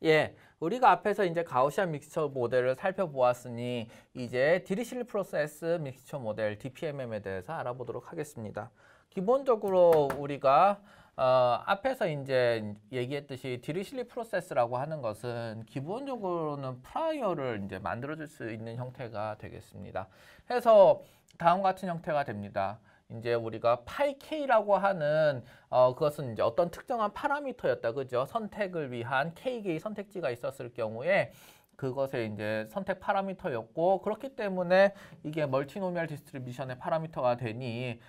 예, 우리가 앞에서 이제 가우시안 믹스처 모델을 살펴보았으니 이제 디리실리 프로세스 믹스처 모델 DPMM에 대해서 알아보도록 하겠습니다. 기본적으로 우리가 앞에서 이제 얘기했듯이 디리실리 프로세스라고 하는 것은 기본적으로는 프라이어를 이제 만들어줄 수 있는 형태가 되겠습니다. 해서 다음 같은 형태가 됩니다. 이제 우리가 파이 K라고 하는 그것은 이제 어떤 특정한 파라미터였다. 그죠? 선택을 위한 K개의 선택지가 있었을 경우에 그것의 이제 선택 파라미터였고 그렇기 때문에 이게 멀티노미얼 디스트리뷰션의 파라미터가 되니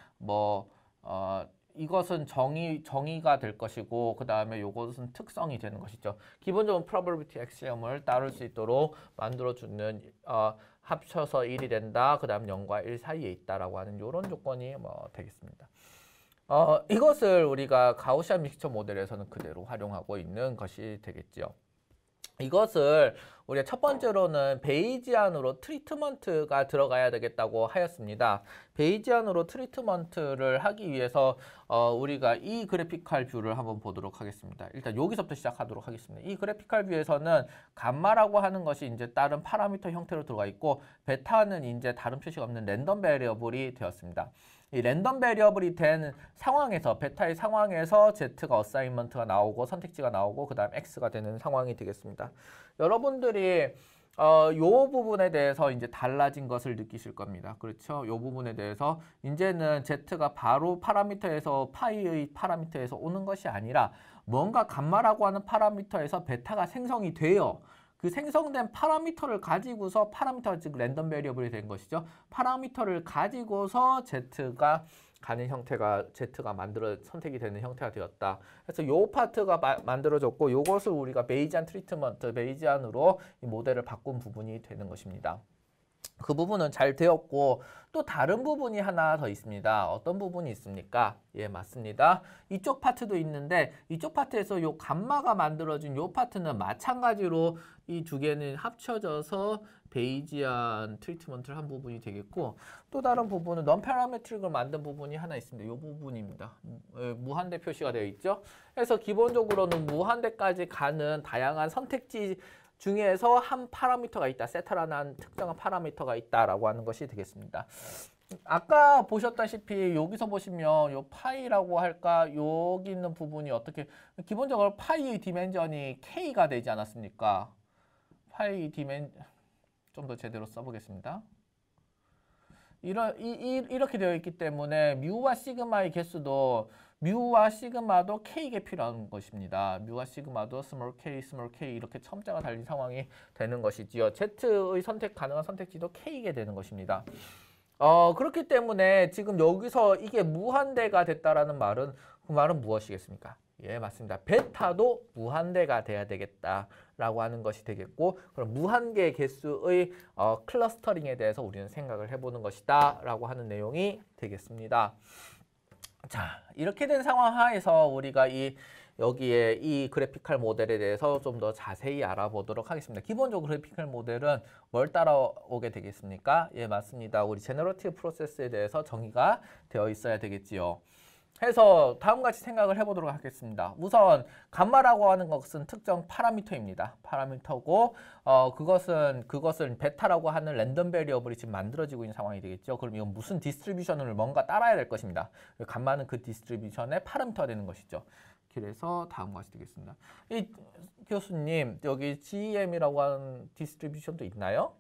이것은 정의가 될 것이고 그 다음에 이것은 특성이 되는 것이죠. 기본적으로 probability axiom을 따를 수 있도록 만들어주는 합쳐서 1이 된다. 그 다음 0과 1 사이에 있다라고 하는 이런 조건이 되겠습니다. 이것을 우리가 가우시안 믹스처 모델에서는 그대로 활용하고 있는 것이 되겠죠. 이것을 우리가 첫 번째로는 베이지안으로 트리트먼트가 들어가야 되겠다고 하였습니다. 베이지안으로 트리트먼트를 하기 위해서 우리가 이 그래피컬 뷰를 한번 보도록 하겠습니다. 일단 여기서부터 시작하도록 하겠습니다. 이 그래피컬 뷰에서는 감마라고 하는 것이 이제 다른 파라미터 형태로 들어가 있고 베타는 이제 다른 표시가 없는 랜덤 베리어블이 되었습니다. 이 랜덤 베리어블이 된 상황에서 베타의 상황에서 Z가 어사인먼트가 나오고 선택지가 나오고 그 다음 X가 되는 상황이 되겠습니다. 여러분들이 요 부분에 대해서 이제 달라진 것을 느끼실 겁니다. 그렇죠? 요 부분에 대해서 이제는 Z가 바로 파라미터에서 파이의 파라미터에서 오는 것이 아니라 뭔가 감마라고 하는 파라미터에서 베타가 생성이 돼요. 그 생성된 파라미터를 가지고서 파라미터가 즉 랜덤 베리어블이 된 것이죠. 파라미터를 가지고서 Z가 가는 형태가 Z가 선택이 되는 형태가 되었다. 그래서 요 파트가 만들어졌고 요것을 우리가 베이지안 트리트먼트, 베이지안으로 이 모델을 바꾼 부분이 되는 것입니다. 그 부분은 잘 되었고 또 다른 부분이 하나 더 있습니다. 어떤 부분이 있습니까? 예, 맞습니다. 이쪽 파트도 있는데 이쪽 파트에서 요 감마가 만들어진 요 파트는 마찬가지로 이 두 개는 합쳐져서 베이지안 트리트먼트를 한 부분이 되겠고 또 다른 부분은 non-parametric을 만든 부분이 하나 있습니다. 요 부분입니다. 무한대 표시가 되어 있죠. 그래서 기본적으로는 무한대까지 가는 다양한 선택지 중에서 한 파라미터가 있다. 세타라는 특정한 파라미터가 있다라고 하는 것이 되겠습니다. 아까 보셨다시피 여기서 보시면 요 파이라고 할까? 여기 있는 부분이 어떻게 기본적으로 파이의 디멘전이 K가 되지 않았습니까? 파이 디멘전 좀 더 제대로 써보겠습니다. 이렇게 되어 있기 때문에 뮤와 시그마의 개수도 뮤와 시그마도 K가 필요한 것입니다. 뮤와 시그마도 스몰 k 이렇게 첨자가 달린 상황이 되는 것이지요. Z의 선택 가능한 선택지도 K게 되는 것입니다. 그렇기 때문에 지금 여기서 이게 무한대가 됐다라는 말은 그 말은 무엇이겠습니까? 예, 맞습니다. 베타도 무한대가 돼야 되겠다라고 하는 것이 되겠고 그럼 무한개 개수의 클러스터링에 대해서 우리는 생각을 해보는 것이다 라고 하는 내용이 되겠습니다. 자, 이렇게 된 상황 하에서 우리가 여기에 이 그래피컬 모델에 대해서 좀 더 자세히 알아보도록 하겠습니다. 기본적으로 그래피컬 모델은 뭘 따라오게 되겠습니까? 예, 맞습니다. 우리 제너러티브 프로세스에 대해서 정의가 되어 있어야 되겠지요. 해서 다음같이 생각을 해보도록 하겠습니다. 우선 감마라고 하는 것은 특정 파라미터입니다. 파라미터고 그것은 베타라고 하는 랜덤 베리어블이 지금 만들어지고 있는 상황이 되겠죠. 그럼 이건 무슨 디스트리뷰션을 뭔가 따라야 될 것입니다. 감마는 그 디스트리뷰션의 파라미터가 되는 것이죠. 그래서 다음과 같이 되겠습니다. 이 교수님 여기 GEM이라고 하는 디스트리뷰션도 있나요?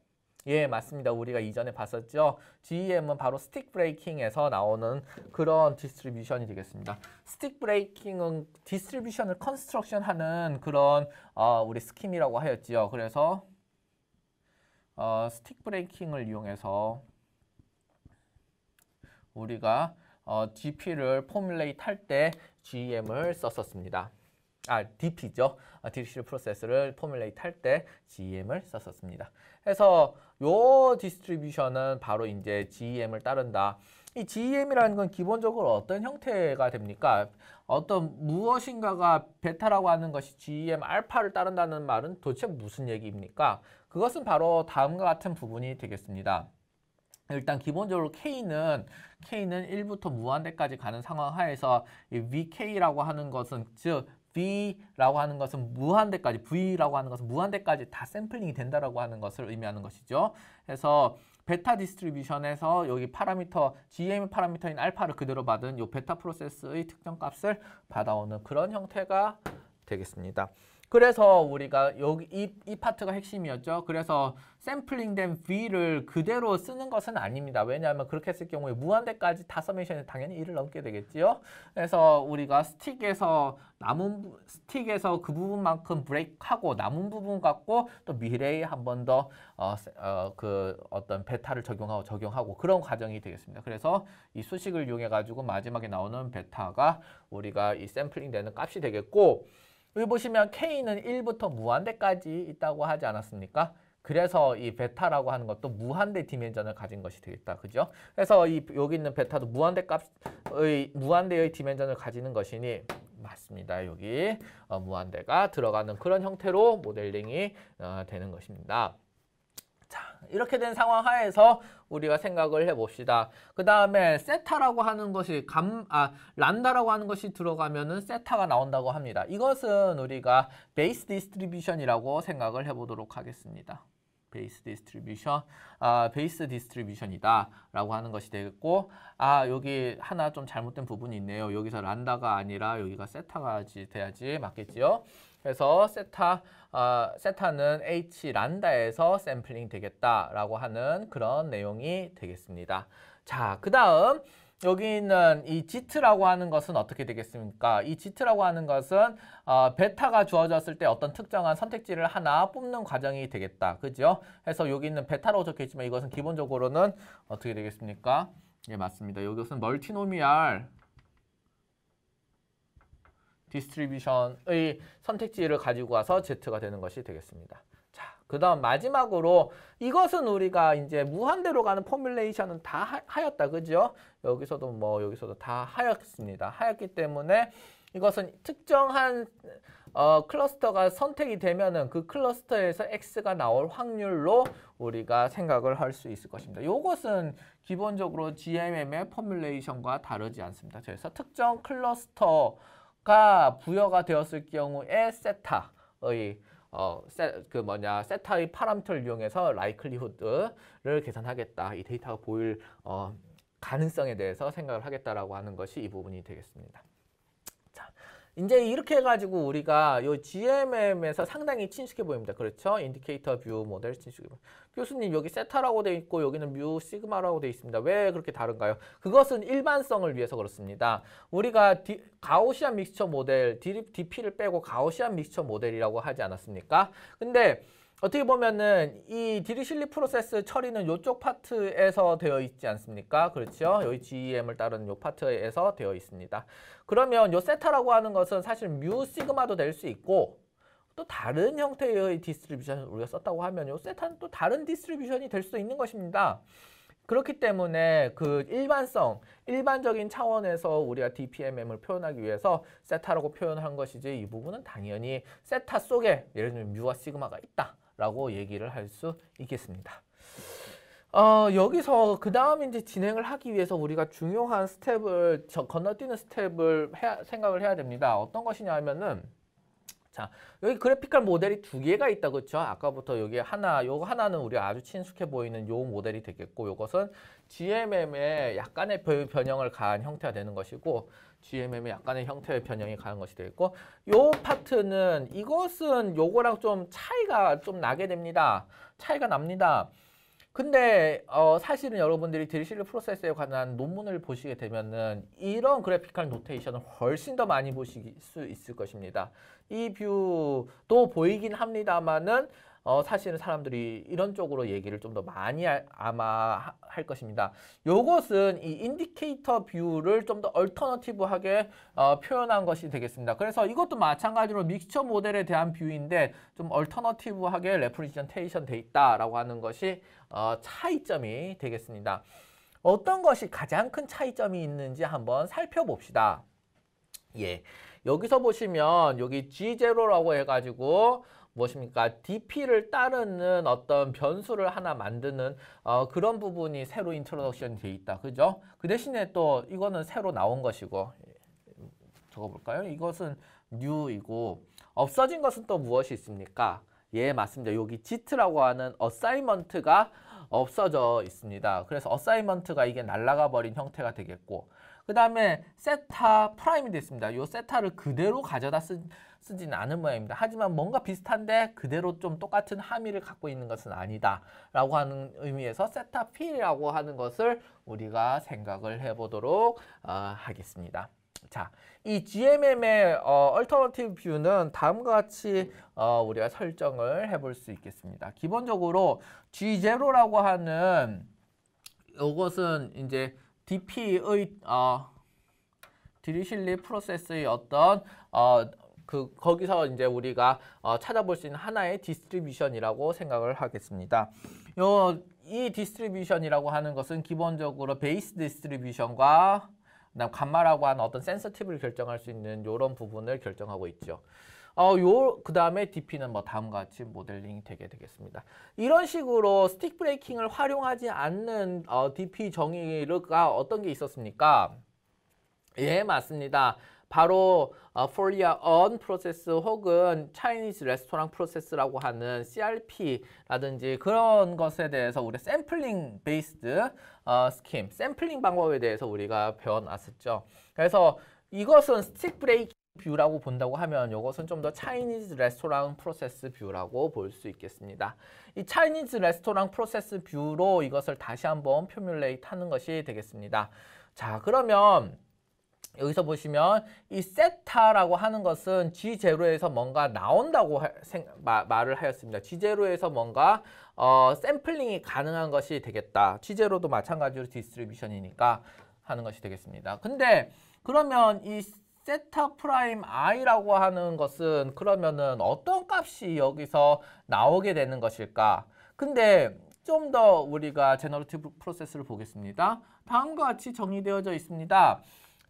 예, 맞습니다. 우리가 이전에 봤었죠. GEM은 바로 스틱 브레이킹에서 나오는 그런 디스트리뷰션이 되겠습니다. 스틱 브레이킹은 디스트리뷰션을 컨스트럭션 하는 그런 우리 스킴이라고 하였지요. 그래서 스틱 브레이킹을 이용해서 우리가 GP를 포뮬레이트 할 때 GEM을 썼었습니다. DP죠. 디리실리 프로세스를 포뮬레이트 할 때 GEM을 썼었습니다. 그래서 요 디스트리뷰션은 바로 이제 GEM을 따른다. 이 GEM이라는 건 기본적으로 어떤 형태가 됩니까? 어떤 무엇인가가 베타라고 하는 것이 GEM 알파를 따른다는 말은 도대체 무슨 얘기입니까? 그것은 바로 다음과 같은 부분이 되겠습니다. 일단 기본적으로 K는 1부터 무한대까지 가는 상황 하에서 이 VK라고 하는 것은 즉 V라고 하는 것은 무한대까지, V라고 하는 것은 무한대까지 다 샘플링이 된다라고 하는 것을 의미하는 것이죠. 그래서 베타 디스트리뷰션에서 여기 파라미터, GM 파라미터인 알파를 그대로 받은 이 베타 프로세스의 특정 값을 받아오는 그런 형태가 되겠습니다. 그래서 우리가 여기 이 파트가 핵심이었죠. 그래서 샘플링된 V를 그대로 쓰는 것은 아닙니다. 왜냐하면 그렇게 했을 경우에 무한대까지 다 서메이션이 당연히 1을 넘게 되겠지요. 그래서 우리가 스틱에서 그 부분만큼 브레이크하고 남은 부분 갖고 또 미래에 한 번 더 그 어떤 베타를 적용하고 그런 과정이 되겠습니다. 그래서 이 수식을 이용해 가지고 마지막에 나오는 베타가 우리가 이 샘플링 되는 값이 되겠고, 여기 보시면 K는 1부터 무한대까지 있다고 하지 않았습니까? 그래서 이 베타라고 하는 것도 무한대 디멘전을 가진 것이 되겠다. 그죠? 그래서 여기 있는 베타도 무한대의 디멘전을 가지는 것이니 맞습니다. 여기 무한대가 들어가는 그런 형태로 모델링이 되는 것입니다. 자, 이렇게 된 상황 하에서 우리가 생각을 해봅시다. 그 다음에 세타라고 하는 것이 란다라고 하는 것이 들어가면은 세타가 나온다고 합니다. 이것은 우리가 베이스 디스트리뷰션이라고 생각을 해보도록 하겠습니다. 베이스 디스트리뷰션이다 라고 하는 것이 되겠고, 여기 하나 좀 잘못된 부분이 있네요. 여기서 란다가 아니라 여기가 세타가 돼야지 맞겠지요. 그래서 세타는 H 란다에서 샘플링 되겠다라고 하는 그런 내용이 되겠습니다. 자, 그 다음 여기 있는 이 G라고 하는 것은 어떻게 되겠습니까? 이 G라고 하는 것은 베타가 주어졌을 때 어떤 특정한 선택지를 하나 뽑는 과정이 되겠다. 그죠? 그래서 여기 있는 베타라고 적혀 있지만 이것은 기본적으로는 어떻게 되겠습니까? 예, 맞습니다. 여기서는 멀티노미알 디스트리뷰션의 선택지를 가지고 와서 Z가 되는 것이 되겠습니다. 자, 그 다음 마지막으로 이것은 우리가 이제 무한대로 가는 포뮬레이션은 다 하였다. 그죠? 여기서도 다 하였습니다. 하였기 때문에 이것은 특정한 클러스터가 선택이 되면은 그 클러스터에서 X가 나올 확률로 우리가 생각을 할 수 있을 것입니다. 이것은 기본적으로 GMM의 포뮬레이션과 다르지 않습니다. 그래서 특정 클러스터가 부여가 되었을 경우에 세타의 세타의 파라미터를 이용해서 라이클리후드를 계산하겠다. 이 데이터가 보일 가능성에 대해서 생각을 하겠다라고 하는 것이 이 부분이 되겠습니다. 자, 이제 이렇게 해가지고 우리가 이 GMM에서 상당히 친숙해 보입니다. 그렇죠? 인디케이터 뷰 모델 친숙해 보입니다. 교수님 여기 세타라고 되어 있고 여기는 뮤 시그마라고 되어 있습니다. 왜 그렇게 다른가요? 그것은 일반성을 위해서 그렇습니다. 우리가 가우시안 믹스처 모델, DP를 빼고 가우시안 믹스처 모델이라고 하지 않았습니까? 근데 어떻게 보면은 이 디리실리 프로세스 처리는 이쪽 파트에서 되어 있지 않습니까? 그렇죠? 여기 GEM을 따르는 이 파트에서 되어 있습니다. 그러면 이 세타라고 하는 것은 사실 뮤 시그마도 될 수 있고 또 다른 형태의 디스트리뷰션을 우리가 썼다고 하면 이 세타는 또 다른 디스트리뷰션이 될 수 있는 것입니다. 그렇기 때문에 그 일반적인 차원에서 우리가 DPMM을 표현하기 위해서 세타라고 표현한 것이지 이 부분은 당연히 세타 속에 예를 들면 뮤와 시그마가 있다 라고 얘기를 할 수 있겠습니다. 여기서 그 다음 이제 진행을 하기 위해서 우리가 중요한 스텝을 건너뛰는 스텝을 생각을 해야 됩니다. 어떤 것이냐 하면은 자, 여기 그래피컬 모델이 두 개가 있다. 그렇죠? 아까부터 여기 요거 하나는 우리가 아주 친숙해 보이는 요 모델이 되겠고 요것은 GMM의 약간의 변형을 가한 형태가 되는 것이고 GMM의 약간의 형태의 변형이 가는 것이 되겠고 요 파트는 이것은 요거랑 좀 차이가 좀 나게 됩니다. 차이가 납니다. 근데 사실은 여러분들이 디리실리 프로세스에 관한 논문을 보시게 되면은 이런 그래피컬 노테이션을 훨씬 더 많이 보실 수 있을 것입니다. 이 뷰도 보이긴 합니다만은 사실은 사람들이 이런 쪽으로 얘기를 좀 더 많이 아마 할 것입니다. 요것은 이 인디케이터 뷰를 좀 더 얼터너티브하게 표현한 것이 되겠습니다. 그래서 이것도 마찬가지로 믹스처 모델에 대한 뷰인데 좀 얼터너티브하게 레프레젠테이션 돼 있다라고 하는 것이 차이점이 되겠습니다. 어떤 것이 가장 큰 차이점이 있는지 한번 살펴봅시다. 예, 여기서 보시면 여기 G0라고 해가지고 무엇입니까? DP를 따르는 어떤 변수를 하나 만드는 그런 부분이 새로 인트로덕션이 되어 있다. 그죠? 그 대신에 또 이거는 새로 나온 것이고 적어볼까요? 이것은 new이고 없어진 것은 또 무엇이 있습니까? 예, 맞습니다. 여기 JIT라고 하는 어사이먼트가 없어져 있습니다. 그래서 어사이먼트가 이게 날아가 버린 형태가 되겠고 그 다음에 세타 프라임이 됐습니다. 이 세타를 그대로 가져다 쓰지는 않은 모양입니다. 하지만 뭔가 비슷한데 그대로 좀 똑같은 함의를 갖고 있는 것은 아니다 라고 하는 의미에서 세타 필이라고 하는 것을 우리가 생각을 해보도록 하겠습니다. 자, 이 GMM의 얼터너티브 뷰는 다음과 같이 우리가 설정을 해볼 수 있겠습니다. 기본적으로 G0라고 하는 이것은 이제 DP의 디리실리 프로세스의 어떤 거기서 이제 우리가 찾아볼 수 있는 하나의 디스트리뷰션이라고 생각을 하겠습니다. 이 디스트리뷰션이라고 하는 것은 기본적으로 베이스 디스트리뷰션과 그다음 감마라고 하는 어떤 센서티브를 결정할 수 있는 이런 부분을 결정하고 있죠. 그 다음에 DP는 뭐 다음과 같이 모델링이 되게 되겠습니다. 이런 식으로 스틱 브레이킹을 활용하지 않는 DP 정의가 어떤 게 있었습니까? 예, 맞습니다. 바로 Fourier on 프로세스 혹은 Chinese Restaurant 프로세스라고 하는 CRP라든지 그런 것에 대해서 우리 샘플링 베이스드 스킴, 샘플링 방법에 대해서 우리가 배워놨었죠. 그래서 이것은 스틱 브레이킹 뷰라고 본다고 하면 이것은 좀 더 차이니즈 레스토랑 프로세스 뷰라고 볼 수 있겠습니다. 이 차이니즈 레스토랑 프로세스 뷰로 이것을 다시 한번 표뮬레이트 하는 것이 되겠습니다. 자, 그러면 여기서 보시면 이 세타라고 하는 것은 G0에서 뭔가 나온다고 말을 하였습니다. G0에서 뭔가 샘플링이 가능한 것이 되겠다. G0도 마찬가지로 디스트리뷰션이니까 하는 것이 되겠습니다. 근데 그러면 이 세타 프라임 i라고 하는 것은 그러면은 어떤 값이 여기서 나오게 되는 것일까? 근데 좀 더 우리가 제너러티브 프로세스를 보겠습니다. 다음과 같이 정의되어져 있습니다.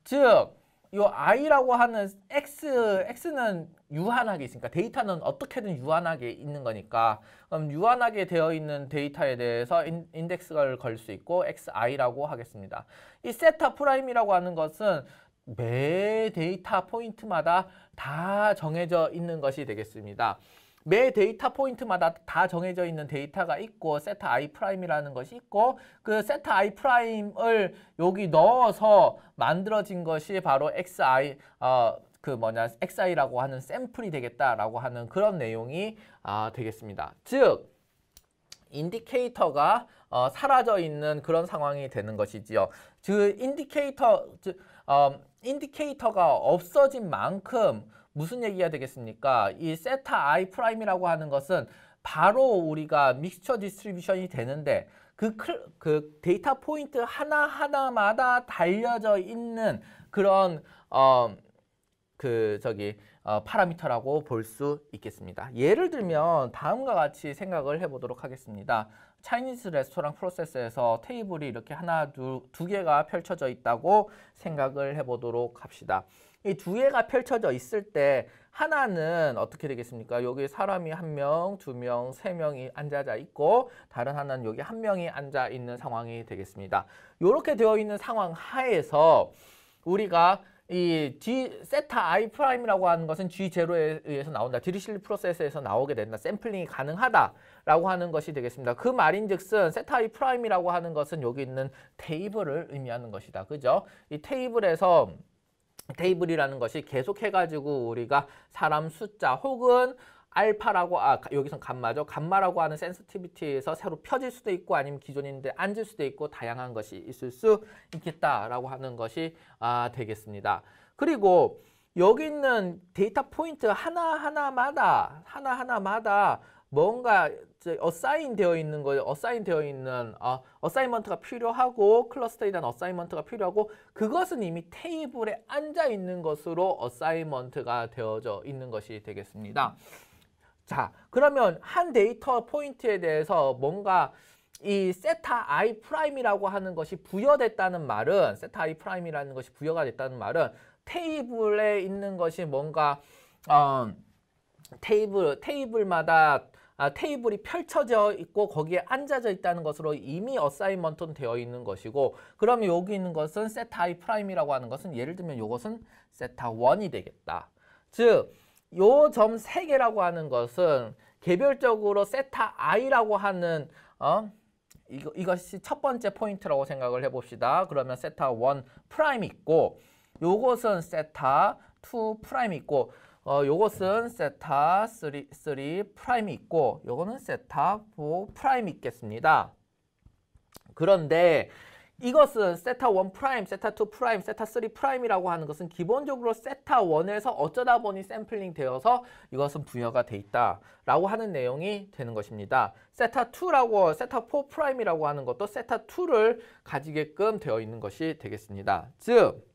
즉, 이 i라고 하는 x는 유한하게 있으니까 데이터는 어떻게든 유한하게 있는 거니까 그럼 유한하게 되어 있는 데이터에 대해서 인덱스를 걸 수 있고 xi라고 하겠습니다. 이 세타 프라임이라고 하는 것은 매 데이터 포인트마다 다 정해져 있는 것이 되겠습니다. 매 데이터 포인트마다 다 정해져 있는 데이터가 있고 세타 i 프라임이라는 것이 있고 그 세타 i 프라임을 여기 넣어서 만들어진 것이 바로 xi라고 하는 샘플이 되겠다라고 하는 그런 내용이 되겠습니다. 즉 인디케이터가 사라져 있는 그런 상황이 되는 것이지요. 인디케이터가 없어진 만큼 무슨 얘기가 되겠습니까? 이 세타 i 프라임이라고 하는 것은 바로 우리가 믹스처 디스트리뷰션이 되는데 그 데이터 포인트 하나하나마다 달려져 있는 그런 파라미터라고 볼 수 있겠습니다. 예를 들면 다음과 같이 생각을 해보도록 하겠습니다. 차이니즈 레스토랑 프로세스에서 테이블이 이렇게 하나, 두 개가 펼쳐져 있다고 생각을 해보도록 합시다. 이 두 개가 펼쳐져 있을 때 하나는 어떻게 되겠습니까? 여기 사람이 한 명, 두 명, 세 명이 앉아 있고 다른 하나는 여기 한 명이 앉아 있는 상황이 되겠습니다. 이렇게 되어 있는 상황 하에서 우리가 이 세타 i 프라임이라고 하는 것은 G0에 의해서 나온다. 디리실리 프로세스에서 나오게 된다. 샘플링이 가능하다라고 하는 것이 되겠습니다. 그 말인즉슨 세타 i 프라임이라고 하는 것은 여기 있는 테이블을 의미하는 것이다. 그죠? 이 테이블이라는 것이 계속해가지고 우리가 사람 숫자 혹은 알파라고 여기선 감마죠. 감마라고 하는 센시티비티에서 새로 펴질 수도 있고 아니면 기존에 있는데 앉을 수도 있고 다양한 것이 있을 수 있겠다라고 하는 것이 되겠습니다. 그리고 여기 있는 데이터 포인트 하나하나마다 뭔가 어사인 되어 있는 거예요. 어사이먼트가 필요하고 클러스터에 대한 어사이먼트가 필요하고 그것은 이미 테이블에 앉아 있는 것으로 어사이먼트가 되어져 있는 것이 되겠습니다. 자, 그러면 한 데이터 포인트에 대해서 뭔가 이 세타 i 프라임이라고 하는 것이 부여됐다는 말은 세타 i 프라임이라는 것이 부여가 됐다는 말은 테이블에 있는 것이 뭔가 테이블마다 테이블이 펼쳐져 있고 거기에 앉아져 있다는 것으로 이미 어사이먼트는 되어 있는 것이고 그러면 여기 있는 것은 세타 i 프라임이라고 하는 것은 예를 들면 이것은 세타 1이 되겠다. 즉, 요 점 3개라고 하는 것은 개별적으로 세타 i라고 하는 이것이 첫 번째 포인트라고 생각을 해봅시다. 그러면 세타 1 프라임 있고 요것은 세타 2 프라임 있고 요것은 세타 3 프라임 있고 요거는 세타 4 프라임 있겠습니다. 그런데 이것은 세타 1 프라임, 세타 2 프라임, 세타 3 프라임이라고 하는 것은 기본적으로 세타 1에서 어쩌다 보니 샘플링 되어서 이것은 부여가 돼 있다라고 하는 내용이 되는 것입니다. 세타 2라고 세타 4 프라임이라고 하는 것도 세타 2를 가지게끔 되어 있는 것이 되겠습니다. 즉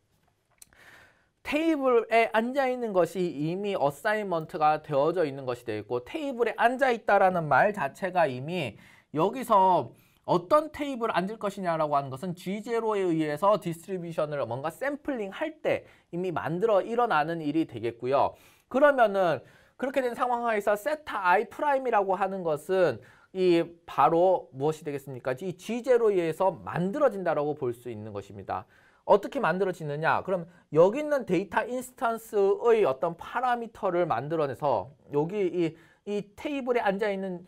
테이블에 앉아 있는 것이 이미 어사이먼트가 되어져 있는 것이 되어 있고 테이블에 앉아 있다라는 말 자체가 이미 여기서 어떤 테이블에 앉을 것이냐라고 하는 것은 G0에 의해서 디스트리뷰션을 뭔가 샘플링 할 때 이미 만들어 일어나는 일이 되겠고요. 그러면은 그렇게 된 상황에서 세타 I 프라임이라고 하는 것은 이 바로 무엇이 되겠습니까? 이 G0에 의해서 만들어진다라고 볼 수 있는 것입니다. 어떻게 만들어지느냐? 그럼 여기 있는 데이터 인스턴스의 어떤 파라미터를 만들어내서 여기 이 테이블에 앉아 있는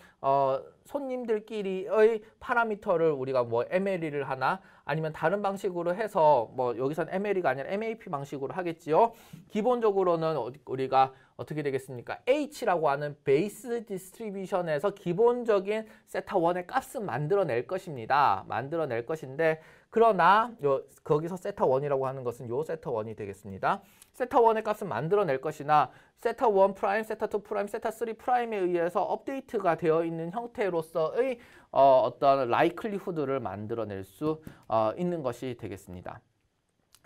손님들끼리의 파라미터를 우리가 뭐 MLE를 하나 아니면 다른 방식으로 해서 뭐 여기선 MLE가 아니라 MAP 방식으로 하겠지요. 기본적으로는 우리가 어떻게 되겠습니까? H라고 하는 베이스 디스트리뷰션에서 기본적인 세타 1의 값은 만들어낼 것입니다. 만들어낼 것인데 그러나 거기서 세타 1이라고 하는 것은 요 세타 1이 되겠습니다. 세타 1의 값은 만들어낼 것이나 세타 1 프라임, 세타 2 프라임, 세타 3 프라임에 의해서 업데이트가 되어 있는 형태로서의 어떤 라이클리후드를 만들어낼 수 있는 것이 되겠습니다.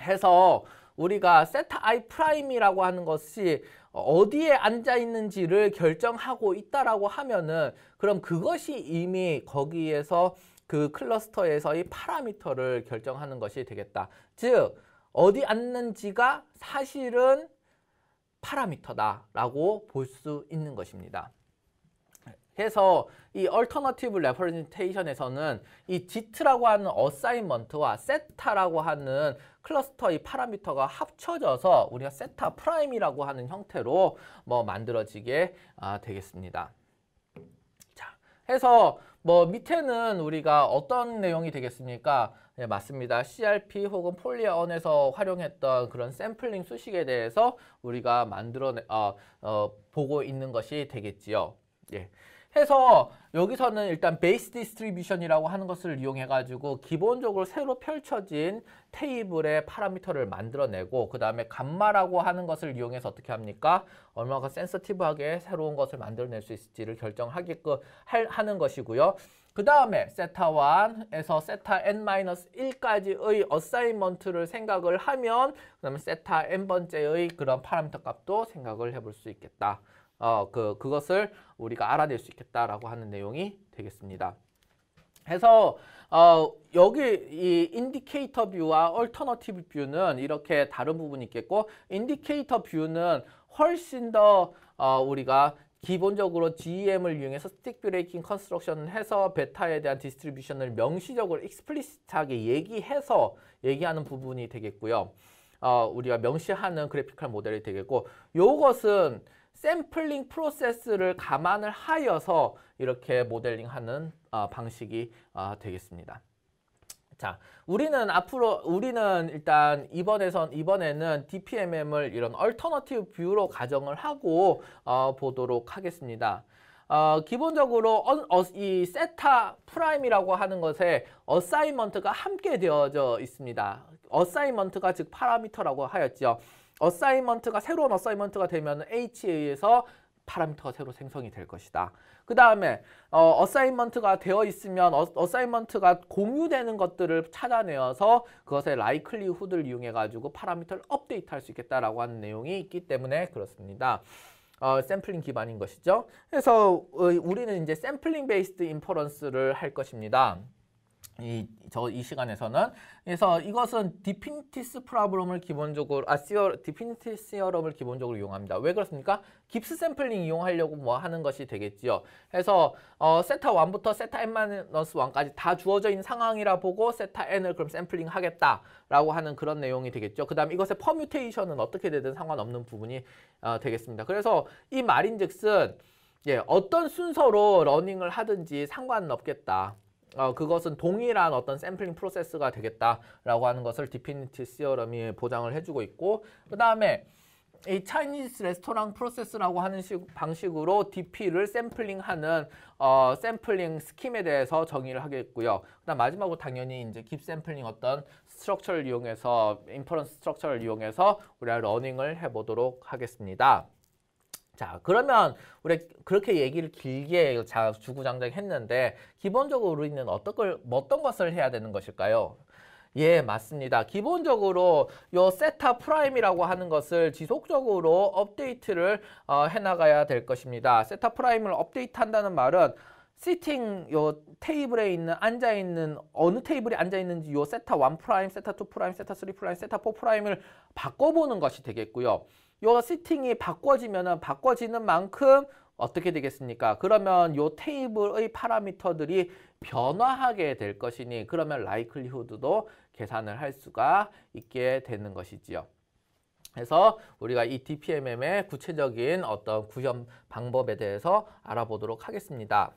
해서 우리가 세타 I 프라임이라고 하는 것이 어디에 앉아 있는지를 결정하고 있다라고 하면은 그럼 그것이 이미 거기에서 그 클러스터에서의 파라미터를 결정하는 것이 되겠다. 즉 어디 앉는지가 사실은 파라미터다라고 볼 수 있는 것입니다. 그래서 이 얼터너티브 레프레젠테이션에서는 이 Git라고 하는 어사인먼트와 세타라고 하는 클러스터의 파라미터가 합쳐져서 우리가 세타 프라임이라고 하는 형태로 뭐 만들어지게 되겠습니다. 자, 해서 뭐 밑에는 우리가 어떤 내용이 되겠습니까? 네, 맞습니다. CRP 혹은 폴리언에서 활용했던 그런 샘플링 수식에 대해서 우리가 보고 있는 것이 되겠지요. 예. 해서 여기서는 일단 베이스 디스트리뷰션이라고 하는 것을 이용해 가지고 기본적으로 새로 펼쳐진 테이블의 파라미터를 만들어내고 그 다음에 감마라고 하는 것을 이용해서 어떻게 합니까? 얼마나 센서티브하게 새로운 것을 만들어낼 수 있을지를 결정하게끔 하는 것이고요. 그 다음에 세타 1에서 세타 n-1까지의 어사인먼트를 생각을 하면 그 다음에 세타 n번째의 그런 파라미터 값도 생각을 해볼 수 있겠다. 그것을 우리가 알아낼 수 있겠다라고 하는 내용이 되겠습니다. 해서 여기 이 인디케이터 뷰와 얼터너티브 뷰는 이렇게 다른 부분이 있겠고 인디케이터 뷰는 훨씬 더 우리가 기본적으로 GEM을 이용해서 스틱 브레이킹 컨스트럭션을 해서 베타에 대한 디스트리뷰션을 명시적으로 익스플리시트하게 얘기하는 부분이 되겠고요. 우리가 명시하는 그래피컬 모델이 되겠고 요것은 샘플링 프로세스를 감안을 하여서 이렇게 모델링하는 방식이 되겠습니다. 자, 우리는 일단 이번에는 DPMM을 이런 얼터너티브 뷰로 가정을 하고 보도록 하겠습니다. 기본적으로 이 세타 프라임이라고 하는 것에 어사인먼트가 함께 되어져 있습니다. 어사인먼트가 즉 파라미터라고 하였죠. 어사인먼트가 새로운 어사인먼트가 되면 H에 의해서 파라미터가 새로 생성이 될 것이다. 그 다음에 어사인먼트가 되어 있으면 어사인먼트가 공유되는 것들을 찾아내어서 그것의 라이클리후드를 이용해 가지고 파라미터를 업데이트할 수 있겠다라고 하는 내용이 있기 때문에 그렇습니다. 샘플링 기반인 것이죠. 그래서 우리는 이제 샘플링 베이스드 인퍼런스를 할 것입니다. 이 시간에서는. 그래서 이것은 디피니티스 프로블럼을 기본적으로 디피니티 시어럼을 기본적으로 이용합니다. 왜 그렇습니까? 깁스 샘플링 이용하려고 뭐 하는 것이 되겠지요. 그래서 세타 1부터 세타 n-1까지 다 주어져 있는 상황이라 보고 세타 n을 그럼 샘플링 하겠다라고 하는 그런 내용이 되겠죠. 그다음 이것의 퍼뮤테이션은 어떻게 되든 상관없는 부분이 되겠습니다. 그래서 이 말인즉슨 어떤 순서로 러닝을 하든지 상관은 없겠다. 그것은 동일한 어떤 샘플링 프로세스가 되겠다라고 하는 것을 디피니티 시어럼이 보장을 해주고 있고, 그 다음에 이 차이니즈 레스토랑 프로세스라고 하는 방식으로 DP를 샘플링하는 샘플링 스킴에 대해서 정의를 하겠고요. 그다음 마지막으로 당연히 이제 깁 샘플링 어떤 스트럭처를 이용해서 인퍼런스 스트럭처를 이용해서 우리가 러닝을 해보도록 하겠습니다. 자, 그러면 우리 그렇게 얘기를 길게 주구장창했는데 기본적으로 우리는 어떤 것을 해야 되는 것일까요? 예, 맞습니다. 기본적으로 요 세타 프라임이라고 하는 것을 지속적으로 업데이트를 해나가야 될 것입니다. 세타 프라임을 업데이트한다는 말은 시팅 요 테이블에 앉아있는 어느 테이블에 앉아있는지 요 세타 1 프라임, 세타 2 프라임, 세타 3 프라임, 세타 4 프라임을 바꿔보는 것이 되겠고요. 요 시팅이 바꿔지는 만큼 어떻게 되겠습니까? 그러면 요 테이블의 파라미터들이 변화하게 될 것이니 그러면 라이클리후드도 계산을 할 수가 있게 되는 것이지요. 그래서 우리가 이 DPMM의 구체적인 어떤 구현 방법에 대해서 알아보도록 하겠습니다.